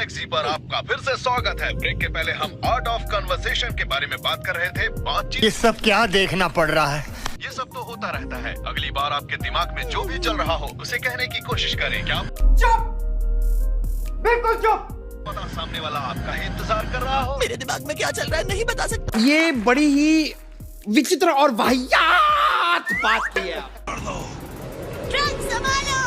Alex जी पर आपका फिर से स्वागत है। ब्रेक के पहले हम आर्ट ऑफ कन्वर्सेशन के बारे में बात कर रहे थे। बातचीत। ये सब क्या देखना पड़ रहा है? ये सब तो होता रहता है। अगली बार आपके दिमाग में जो भी चल रहा हो उसे कहने की कोशिश करें। क्या चुप, बिल्कुल चुप। पता सामने वाला आपका ही इंतजार कर रहा हो। मेरे दिमाग में क्या चल रहा है नहीं बता सकता। ये बड़ी ही विचित्र और वाहियात बात की है। ट्रक संभालो।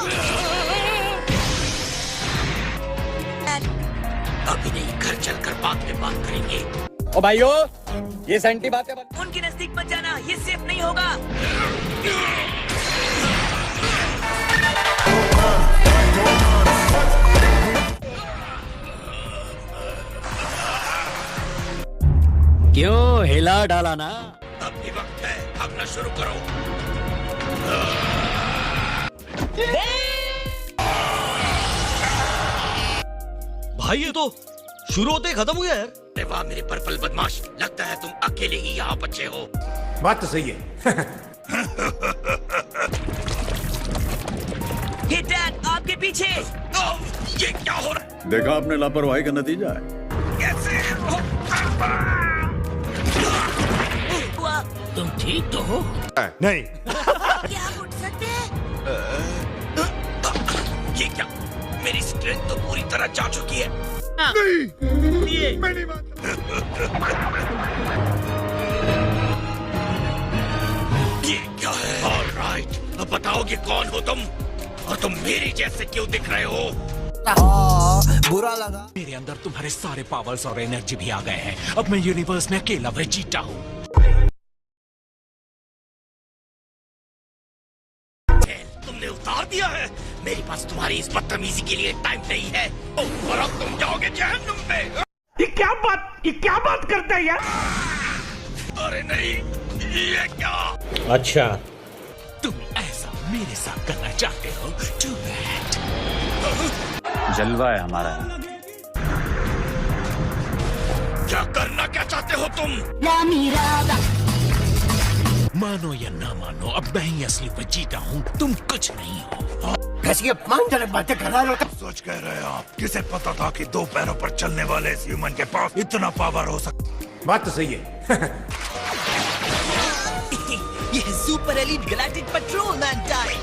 अभी नहीं, घर चलकर बाद में बात करेंगे। ओ भाइयों, ये सेंटी बातें उनके नजदीक मत जाना, ये सेफ नहीं होगा। क्यों हिला डाला ना? अब भी वक्त है, भागना शुरू करो। भाई ये तो शुरू होते ही खत्म हुआ यार। अरे वाह मेरे पर्पल बदमाश, लगता है तुम अकेले ही यहाँ बचे हो। बात तो सही है। हे डैड, आपके पीछे। ये क्या हो रहा है? देखा आपने लापरवाही का नतीजा है। कैसे हुआ? तुम ठीक तो हो? नहीं। क्या आप उठ सकते हैं? ये क्या? मेरी स्ट्रेंथ तो पूरी तरह जा चुकी है। नहीं, मैं नहीं मानता। ये क्या है? ऑलराइट, अब बताओगे कौन हो तुम? और तुम मेरे जैसे क्यों दिख रहे हो? बुरा लगा। मेरे अंदर तुम्हारे सारे पावर्स और एनर्जी भी आ गए हैं। अब मैं यूनिवर्स में अकेला वेजिटा हूँ। तुमने उतार दिया है। मेरे पास तुम्हारी इस बदतमीजी के लिए टाइम नहीं है। और अब तुम जाओगे जहन्नुम में। ये क्या बात करता है यार? अरे नहीं, ये क्या? अच्छा, तुम ऐसा मेरे साथ करना चाहते हो? Too bad। जलवा है हमारा। क्या करना क्या चाहते हो तुम? मानो या ना मानो, अब मैं ही असली वेजिटा हूँ, तुम कुछ नहीं हो। कैसी अपमानजनक बातें कर रहा है? सोच कह रहे हैं आप? किसे पता था कि 2 पैरों पर चलने वाले इस ह्यूमन के पास इतना पावर हो सकता? बात तो सही है। ये है super elite galactic patrolman time.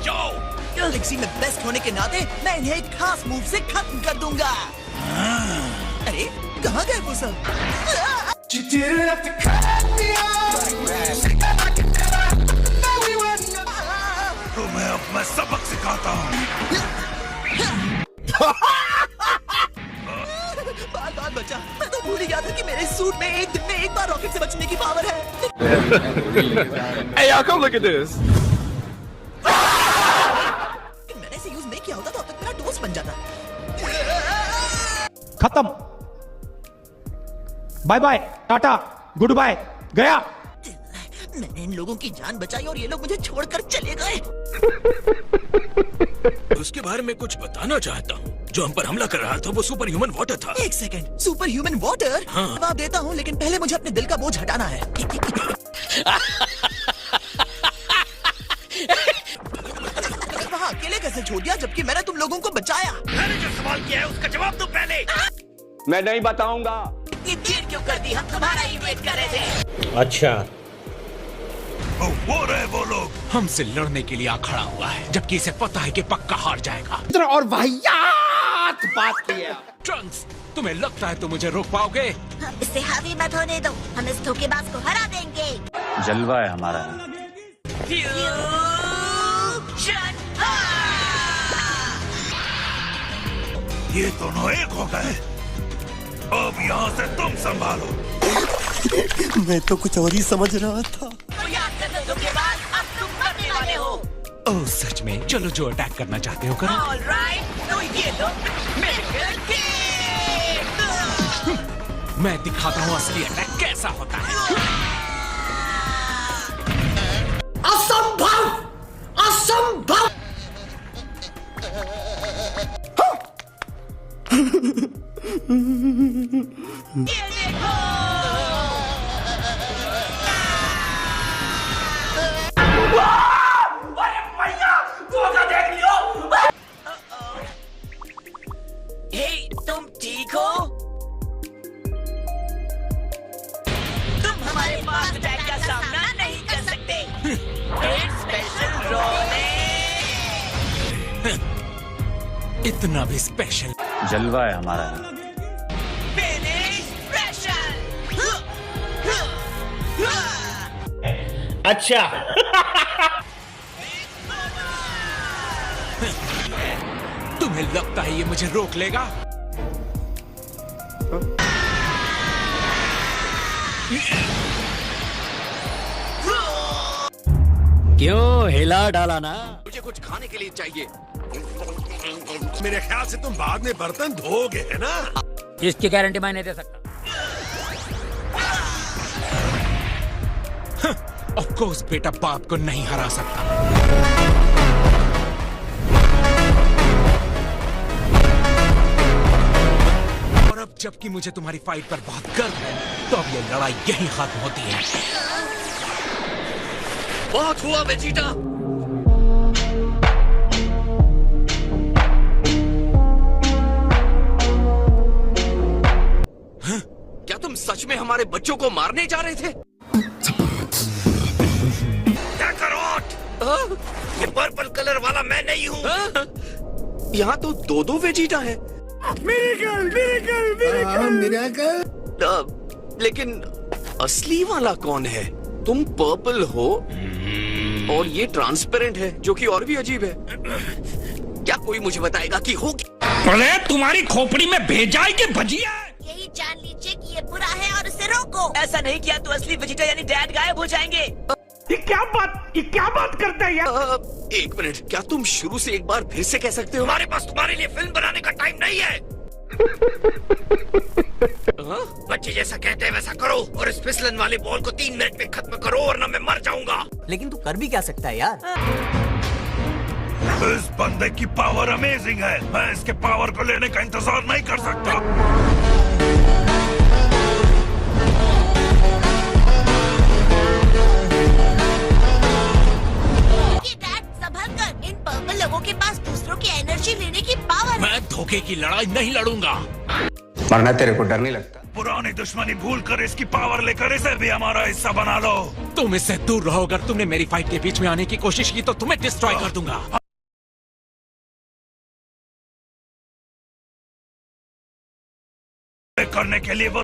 जाओ। गैलेक्सी में बेस्ट होने के नाते मैं इन्हें एक खास मूव से खत्म कर दूंगा। अरे कहाँ गए वो सब? तुम्हें अब मैं सबक सिखाता हूँ। बार बचा। मैं तो भूल ही गया था कि मेरे सूट में एक दिन में एक बार रॉकेट से बचने की पावर है। Hey, y'all, come look at this. मैंने इसे यूज नहीं किया होता तो अब तक मेरा दोस्त बन जाता। खत्म। Bye bye, tata, good bye, गया। मैंने इन लोगों की जान बचाई और ये लोग मुझे छोड़कर चले गए। उसके बारे में कुछ बताना चाहता हूँ। जो हम पर हमला कर रहा था वो सुपर ह्यूमन वाटर था। एक सेकंड, सुपर ह्यूमन वाटर? हाँ। जवाब देता हूँ, लेकिन पहले मुझे अपने दिल का बोझ हटाना है। वहाँ अकेले कैसे छोड़ दिया जबकि मैंने तुम लोगों को बचाया? मैंने जो सवाल किया है उसका जवाब दो पहले। मैं नहीं बताऊंगा। इतनी देर क्यों कर दी? हम तुम्हारा ही वेट कर रहे थे। अच्छा, वो रहे वो लोग। हमसे लड़ने के लिए आ खड़ा हुआ है, जबकि इसे पता है कि पक्का हार जाएगा। विचित्र और वाहियात बात की है। ट्रंक्स, तुम्हें लगता है तुम मुझे रोक पाओगे? इसे हावी मत होने दो, हम इस धोखेबाज को हरा देंगे। जलवा है हमारा। ये दोनों एक हो गए। अब यहाँ से तुम संभालो। मैं तो कुछ और ही समझ रहा था। तो याद करना धोखेबाज, अब तुम मरने वाले हो। ओह सच में? चलो जो अटैक करना चाहते हो करो। ऑलराइट, तो ये लो मेरे गिफ्ट। मैं दिखाता हूँ असली अटैक कैसा होता है। असंभव, असंभव। ये देखो। तुम ठीक हो? तुम हमारे पास अटैक का सामना नहीं कर सकते। एक स्पेशल रोल है। इतना भी स्पेशल। जलवा है हमारा है। Finish special. अच्छा तुम्हें लगता है ये मुझे रोक लेगा? क्यों हिला डाला ना? मुझे कुछ खाने के लिए चाहिए। मेरे ख्याल से तुम बाद में बर्तन धोगे है ना? इसकी गारंटी मैं नहीं दे सकता। ऑफ कोर्स बेटा बाप को नहीं हरा सकता। और अब जबकि मुझे तुम्हारी फाइट पर बहुत गर्व है, तो अब ये लड़ाई यहीं खत्म होती है। बहुत हुआ वेजिटा। क्या तुम सच में हमारे बच्चों को मारने जा रहे थे? क्या करो? ये पर्पल कलर वाला मैं नहीं हूँ। यहाँ तो दो वेजिटा है। लेकिन असली वाला कौन है? तुम पर्पल हो और ये ट्रांसपेरेंट है, जो कि और भी अजीब है। क्या कोई मुझे बताएगा कि हो क्या? अरे तुम्हारी खोपड़ी में भेजा है कि भजिया है? यही जान लीजिए कि ये बुरा है और इसे रोको। ऐसा नहीं किया तो असली वेजिटा यानी डैड गायब हो जाएंगे। ये क्या बात करता है यार? एक मिनट, क्या तुम शुरू से एक बार फिर से कह सकते हो? हमारे पास तुम्हारे लिए फिल्म बनाने का टाइम नहीं है। बच्चे जैसा कहते हैं वैसा करो और इस फिसलन वाले बॉल को 3 मिनट में खत्म करो वरना मैं मर जाऊंगा। लेकिन तू कर भी क्या सकता है यार? इस बंदे की पावर अमेजिंग है। मैं इसके पावर को लेने का इंतजार नहीं कर सकता। डैड संभल कर, इन पर्पल लोगों के पास दूसरों की एनर्जी लेने की पावर है। मैं धोखे की लड़ाई नहीं लड़ूंगा। मरना तेरे को डर नहीं लगता? पुरानी दुश्मनी भूल कर इसकी पावर लेकर इसे भी हमारा हिस्सा बना लो। तुम इससे दूर रहो। अगर तुमने मेरी फाइट के बीच में आने की कोशिश की तो तुम्हें डिस्ट्रॉय कर दूंगा। करने के लिए वो